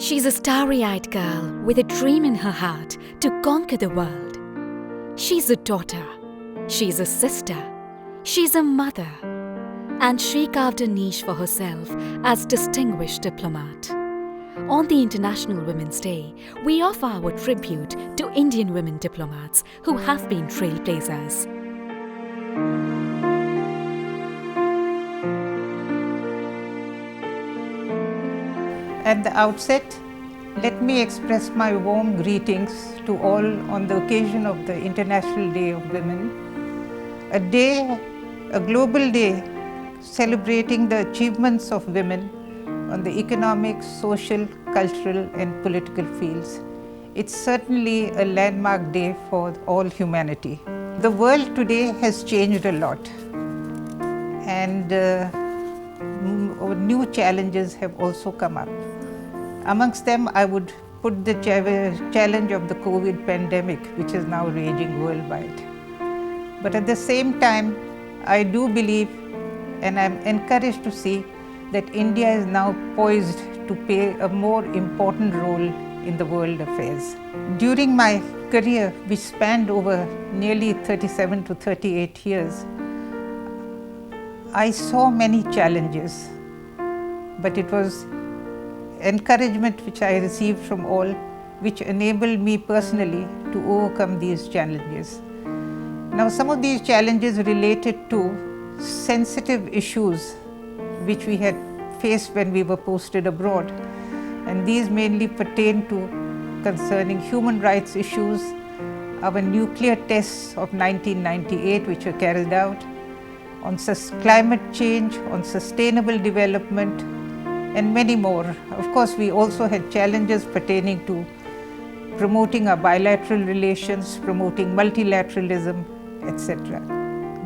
She's a starry-eyed girl with a dream in her heart to conquer the world. She's a daughter, she's a sister, she's a mother, and she carved a niche for herself as distinguished diplomat. On the International Women's Day, we offer our tribute to Indian women diplomats who have been trailblazers. At the outset, let me express my warm greetings to all on the occasion of the International Day of Women, a global day celebrating the achievements of women on the economic, social, cultural and political fields. It's certainly a landmark day for all humanity. The world today has changed a lot, and new challenges have also come up. Amongst them, I would put the challenge of the COVID pandemic, which is now raging worldwide. But at the same time, I do believe, and I'm encouraged to see, that India is now poised to play a more important role in the world affairs. During my career, which spanned over nearly 37 to 38 years, I saw many challenges, but it was encouragement which I received from all, which enabled me personally to overcome these challenges. Now, some of these challenges related to sensitive issues which we had faced when we were posted abroad, and these mainly pertain to concerning human rights issues, our nuclear tests of 1998 which were carried out, on climate change, on sustainable development, and many more. Of course, we also had challenges pertaining to promoting our bilateral relations, promoting multilateralism, etc.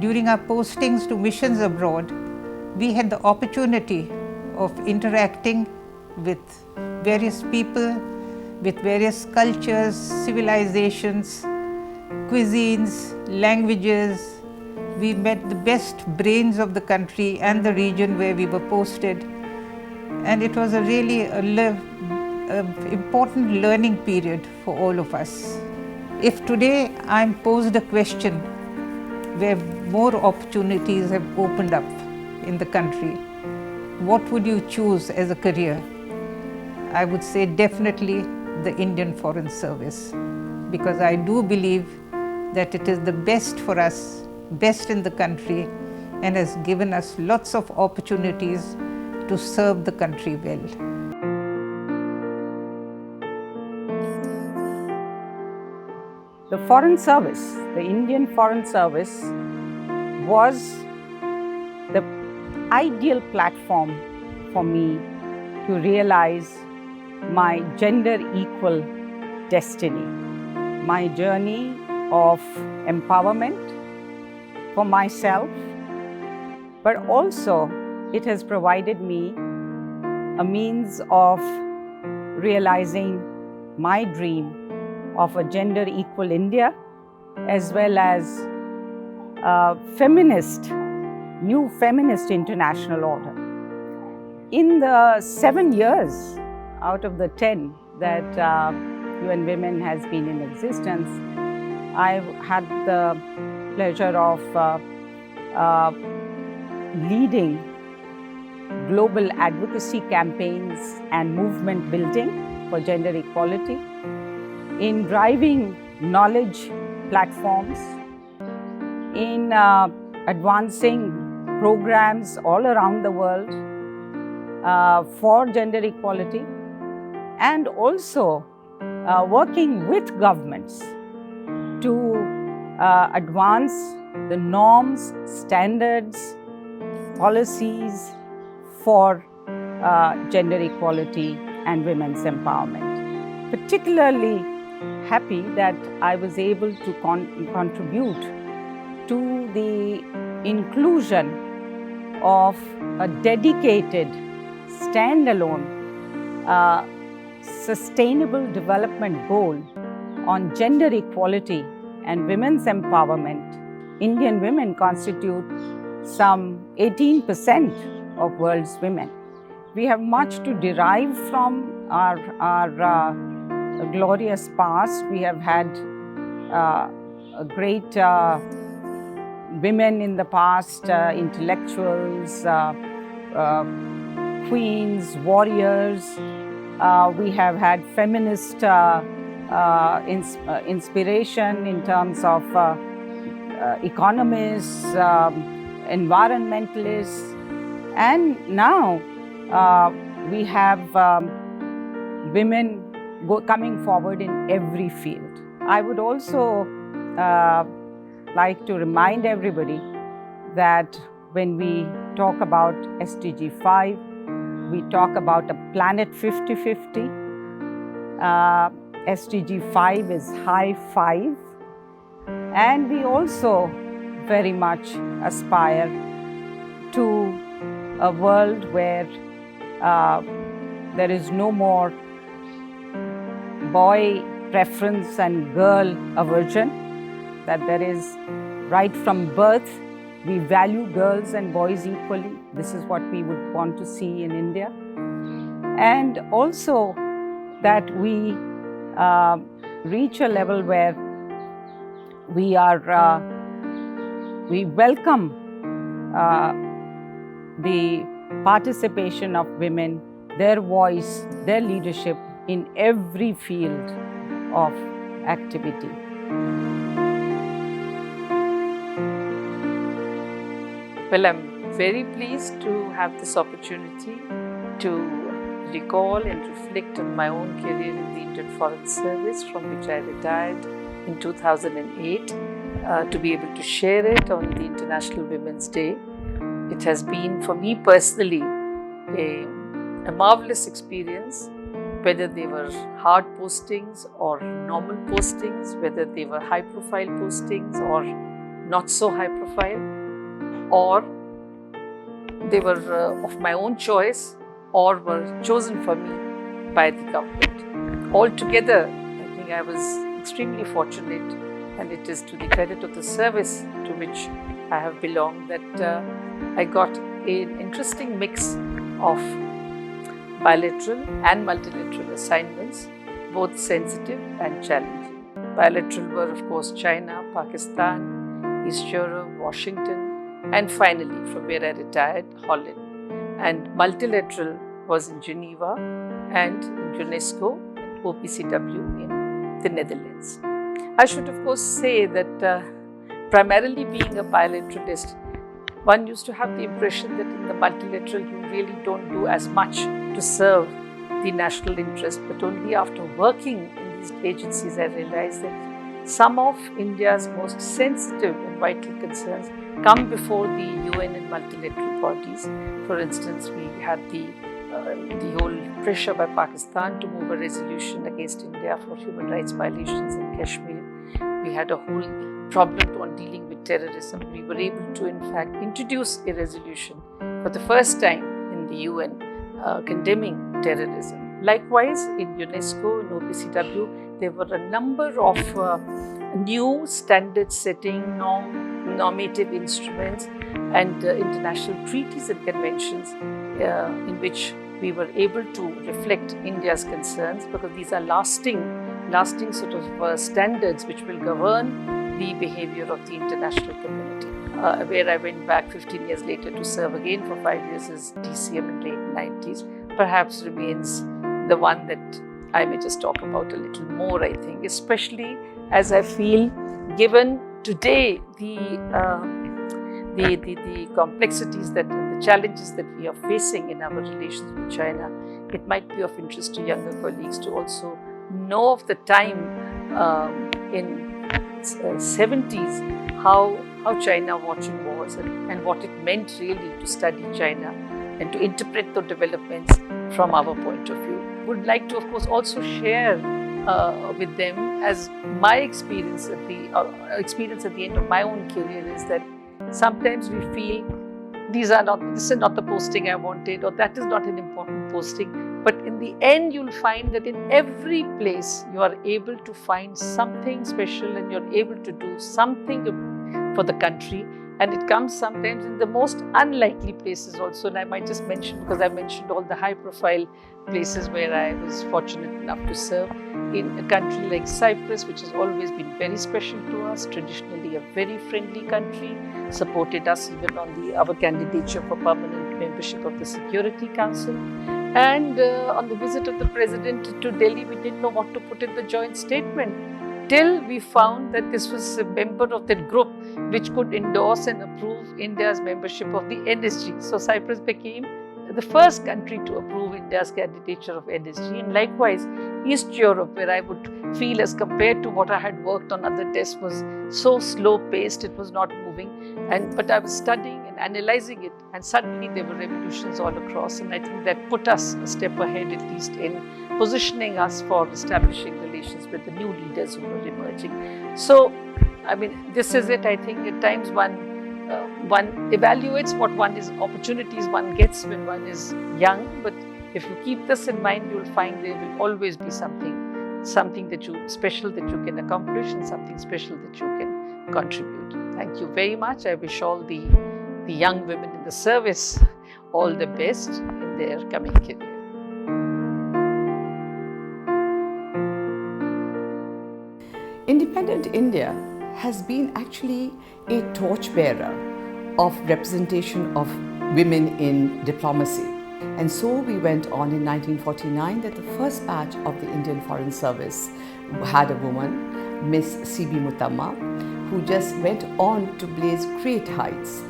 During our postings to missions abroad, we had the opportunity of interacting with various people, with various cultures, civilizations, cuisines, languages. We met the best brains of the country and the region where we were posted. And it was really an important learning period for all of us. If today I'm posed a question where more opportunities have opened up in the country, what would you choose as a career? I would say definitely the Indian Foreign Service, because I do believe that it is the best for us, best in the country, and has given us lots of opportunities to serve the country well. The Foreign Service, the Indian Foreign Service, was the ideal platform for me to realize my gender equal destiny, my journey of empowerment for myself, but also it has provided me a means of realizing my dream of a gender equal India, as well as a new feminist international order. In the 7 years out of the 10 that UN Women has been in existence, I've had the pleasure of leading global advocacy campaigns and movement building for gender equality, in driving knowledge platforms, in advancing programs all around the world for gender equality, and also working with governments to advance the norms, standards, policies for gender equality and women's empowerment. Particularly happy that I was able to contribute to the inclusion of a dedicated, standalone, sustainable development goal on gender equality and women's empowerment. Indian women constitute some 18% of world's women. we have much to derive from our glorious past. We have had great women in the past, intellectuals, queens, warriors. We have had feminist inspiration in terms of economists, environmentalists, and now we have women coming forward in every field. I would also like to remind everybody that when we talk about SDG 5, we talk about a planet 50-50. SDG 5 is high five, and we also very much aspire to a world where there is no more boy preference and girl aversion, that there is right from birth, we value girls and boys equally. This is what we would want to see in India. And also that we reach a level where we welcome the participation of women, their voice, their leadership in every field of activity. Well, I'm very pleased to have this opportunity to recall and reflect on my own career in the Indian Foreign Service, from which I retired in 2008, to be able to share it on the International Women's Day. It has been, for me personally, a marvelous experience, whether they were hard postings or normal postings, whether they were high-profile postings or not so high-profile, or they were of my own choice or were chosen for me by the government. Altogether, I think I was extremely fortunate, and it is to the credit of the service to which I have belonged that I got an interesting mix of bilateral and multilateral assignments, both sensitive and challenging. Bilateral were, of course, China, Pakistan, East Europe, Washington, and finally, from where I retired, Holland. And multilateral was in Geneva and in UNESCO and OPCW in the Netherlands. I should, of course, say that primarily being a bilateralist, one used to have the impression that in the multilateral you really don't do as much to serve the national interest, but only after working in these agencies I realized that some of India's most sensitive and vital concerns come before the UN and multilateral bodies. For instance, we had the whole pressure by Pakistan to move a resolution against India for human rights violations in Kashmir. We had a whole problem on dealing with terrorism. We were able to, in fact, introduce a resolution for the first time in the UN condemning terrorism. Likewise, in UNESCO and OPCW, there were a number of new standard-setting, normative instruments and international treaties and conventions in which we were able to reflect India's concerns, because these are lasting sort of standards which will govern the behavior of the international community. Where I went back 15 years later to serve again for 5 years as DCM in late 90s, perhaps remains the one that I may just talk about a little more, I think, especially as I feel, given today the complexities and the challenges that we are facing in our relations with China, it might be of interest to younger colleagues to also know of the time in 70s how China watching was and what it meant really to study China and to interpret the developments from our point of view. Would like to, of course, also share with them as my experience at the end of my own career is that sometimes we feel this is not the posting I wanted, or that is not an important posting. But in the end, you'll find that in every place you are able to find something special and you're able to do something for the country And it comes sometimes in the most unlikely places also. And I might just mention, because I mentioned all the high profile places where I was fortunate enough to serve, in a country like Cyprus, which has always been very special to us, traditionally a very friendly country, supported us even on our candidature for permanent membership of the Security Council. And on the visit of the President to Delhi, we didn't know what to put in the joint statement, till we found that this was a member of that group which could endorse and approve India's membership of the NSG. So Cyprus became the first country to approve India's candidature of NSG. And likewise, East Europe, where I would feel, as compared to what I had worked on other tests, was so slow paced, it was not moving. But I was studying and analyzing it, and suddenly there were revolutions all across. And I think that put us a step ahead, at least in positioning us for establishing relations with the new leaders who were emerging. So, I mean, this is it. I think at times one evaluates what opportunities one gets when one is young. But if you keep this in mind, you will find there will always be something special that you can accomplish, and something special that you can contribute. Thank you very much. I wish all the young women in the service all the best in their coming career. Independent India has been actually a torchbearer of representation of women in diplomacy. And so we went on in 1949 that the first batch of the Indian Foreign Service had a woman, Miss C.B. Mutamma, who just went on to blaze great heights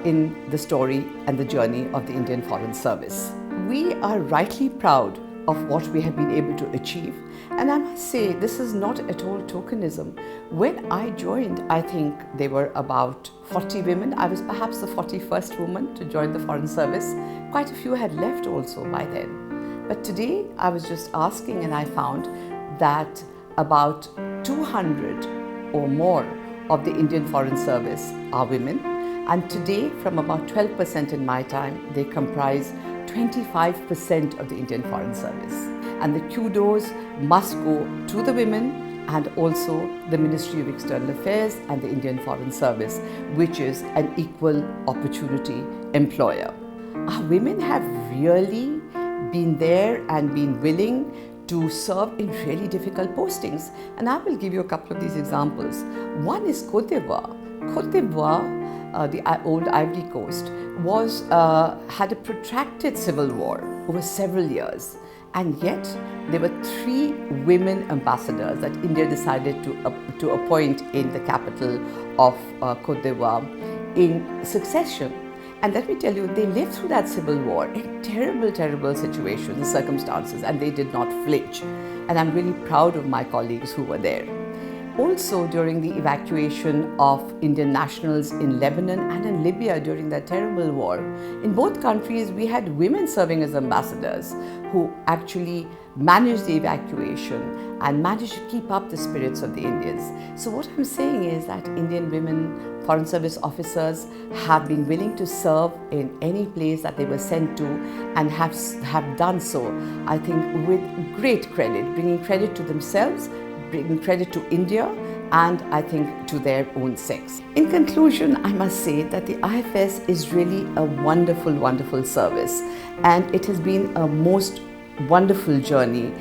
in the story and the journey of the Indian Foreign Service. We are rightly proud of what we have been able to achieve. And I must say, this is not at all tokenism. When I joined, I think there were about 40 women. I was perhaps the 41st woman to join the Foreign Service. Quite a few had left also by then. But today, I was just asking, and I found that about 200 or more of the Indian Foreign Service are women. And today, from about 12% in my time, they comprise 25% of the Indian Foreign Service. And the kudos must go to the women and also the Ministry of External Affairs and the Indian Foreign Service, which is an equal opportunity employer. Our women have really been there and been willing to serve in really difficult postings. And I will give you a couple of these examples. One is Côte d'Ivoire. Côte d'Ivoire, the old Ivory Coast, had a protracted civil war over several years. And yet, there were 3 women ambassadors that India decided to appoint in the capital of Côte d'Ivoire in succession. And let me tell you, they lived through that civil war in terrible, terrible situations, circumstances, and they did not flinch. And I'm really proud of my colleagues who were there. Also, during the evacuation of Indian nationals in Lebanon and in Libya during that terrible war, in both countries we had women serving as ambassadors who actually managed the evacuation and managed to keep up the spirits of the Indians. So what I'm saying is that Indian women Foreign Service officers have been willing to serve in any place that they were sent to, and have done so, I think, with great credit, bringing credit to themselves, bringing credit to India, and I think to their own sex. In conclusion, I must say that the IFS is really a wonderful, wonderful service, and it has been a most wonderful journey.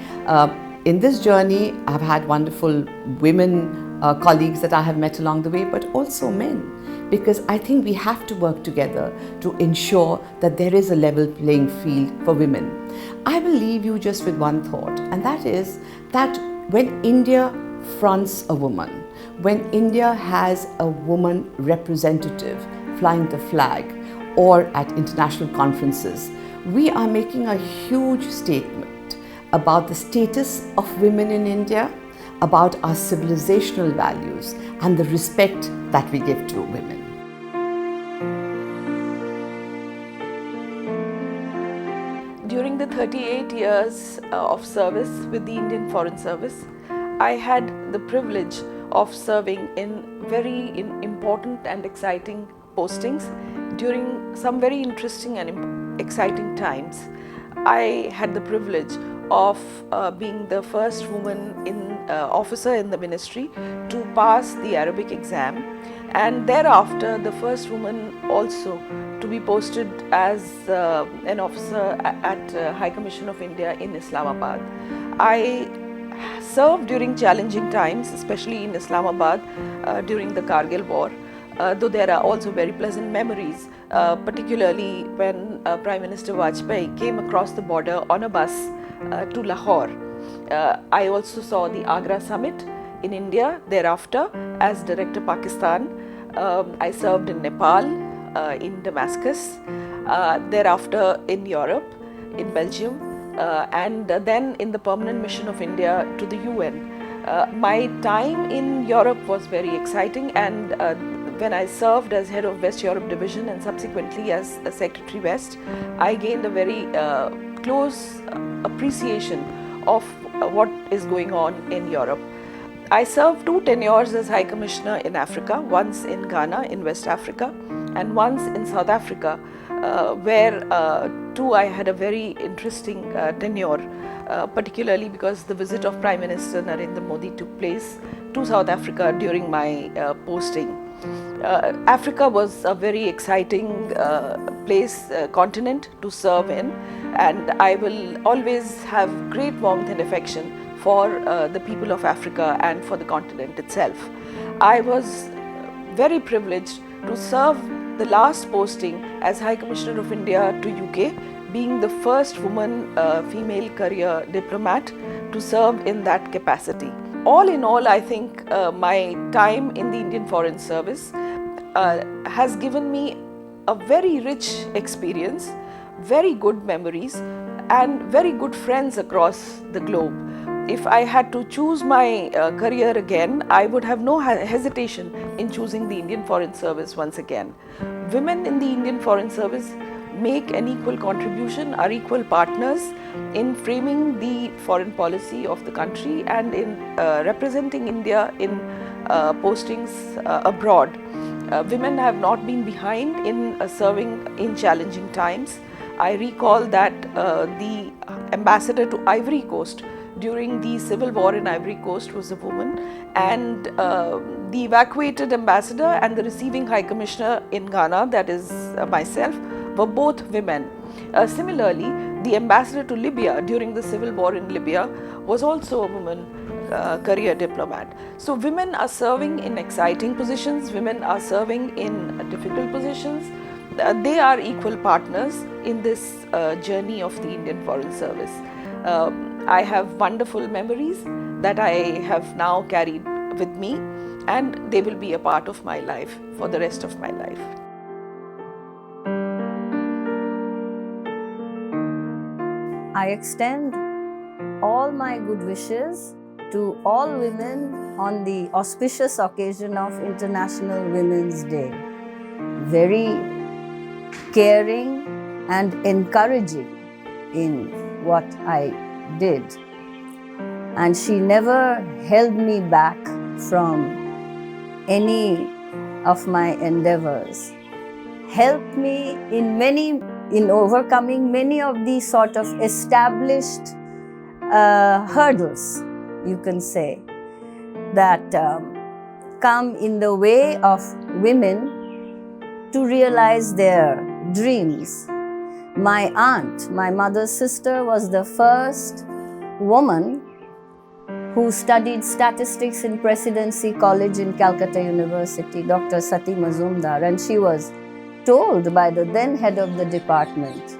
In this journey, I've had wonderful women colleagues that I have met along the way, but also men, because I think we have to work together to ensure that there is a level playing field for women. I will leave you just with one thought, and that is that when India fronts a woman, when India has a woman representative flying the flag or at international conferences, we are making a huge statement about the status of women in India, about our civilizational values and the respect that we give to women. During the 38 years of service with the Indian Foreign Service, I had the privilege of serving in very important and exciting postings during some very interesting and exciting times. I had the privilege of being the first woman officer in the ministry to pass the Arabic exam, and thereafter the first woman also to be posted as an officer at High Commission of India in Islamabad. I served during challenging times, especially in Islamabad during the Kargil war. Though there are also very pleasant memories, particularly when Prime Minister Vajpayee came across the border on a bus to Lahore. I also saw the Agra summit in India thereafter as Director Pakistan. I served in Nepal, in Damascus, thereafter in Europe, in Belgium, and then in the permanent mission of India to the UN. My time in Europe was very exciting, and when I served as head of West Europe Division and subsequently as Secretary West, I gained a very close appreciation of what is going on in Europe. I served 2 tenures as High Commissioner in Africa, once in Ghana in West Africa and once in South Africa, where too I had a very interesting tenure, particularly because the visit of Prime Minister Narendra Modi took place to South Africa during my posting. Africa was a very exciting continent to serve in, and I will always have great warmth and affection for the people of Africa and for the continent itself. I was very privileged to serve the last posting as High Commissioner of India to UK, being the first woman female career diplomat to serve in that capacity. All in all, I think my time in the Indian Foreign Service has given me a very rich experience, very good memories, and very good friends across the globe. If I had to choose my career again, I would have no hesitation in choosing the Indian Foreign Service once again. Women in the Indian Foreign Service make an equal contribution, are equal partners in framing the foreign policy of the country and in representing India in postings abroad. Women have not been behind in serving in challenging times. I recall that the ambassador to Ivory Coast during the civil war in Ivory Coast was a woman, and the evacuated ambassador and the receiving High Commissioner in Ghana, that is myself, were both women. Similarly, the ambassador to Libya during the civil war in Libya was also a woman career diplomat. So women are serving in exciting positions, women are serving in difficult positions. They are equal partners in this journey of the Indian Foreign Service. I have wonderful memories that I have now carried with me, and they will be a part of my life for the rest of my life. I extend all my good wishes to all women on the auspicious occasion of International Women's Day. Very caring and encouraging in what I did. And she never held me back from any of my endeavors. Helped me in overcoming many of these sort of established hurdles, you can say, that come in the way of women to realize their dreams. My aunt, my mother's sister, was the first woman who studied statistics in Presidency College in Calcutta University, Dr. Sati Mazumdar, and she was told by the then head of the department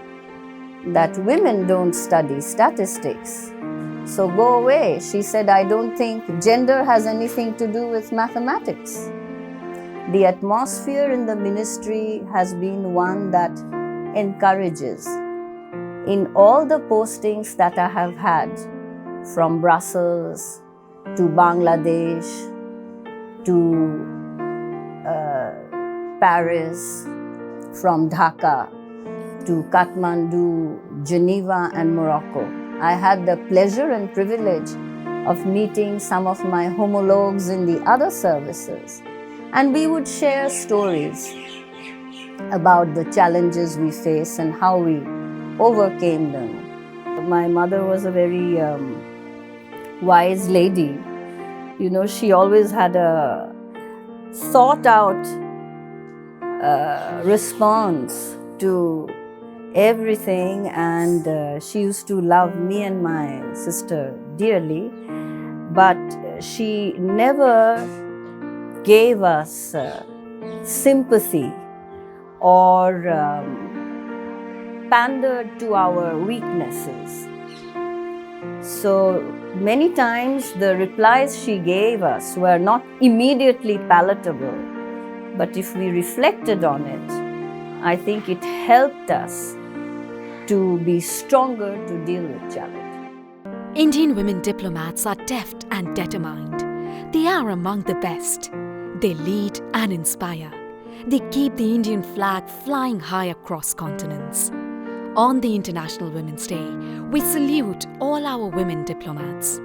that women don't study statistics. So go away. She said, I don't think gender has anything to do with mathematics. The atmosphere in the ministry has been one that encourages. In all the postings that I have had, from Brussels to Bangladesh to Paris, from Dhaka to Kathmandu, Geneva and Morocco, I had the pleasure and privilege of meeting some of my homologues in the other services, and we would share stories about the challenges we face and how we overcame them. My mother was a very wise lady. You know, she always had a thought out response to everything, and she used to love me and my sister dearly, but she never gave us sympathy or pandered to our weaknesses. So many times the replies she gave us were not immediately palatable, but if we reflected on it, I think it helped us to be stronger to deal with challenge. Indian women diplomats are deft and determined. They are among the best. They lead and inspire. They keep the Indian flag flying high across continents. On the International Women's Day, we salute all our women diplomats.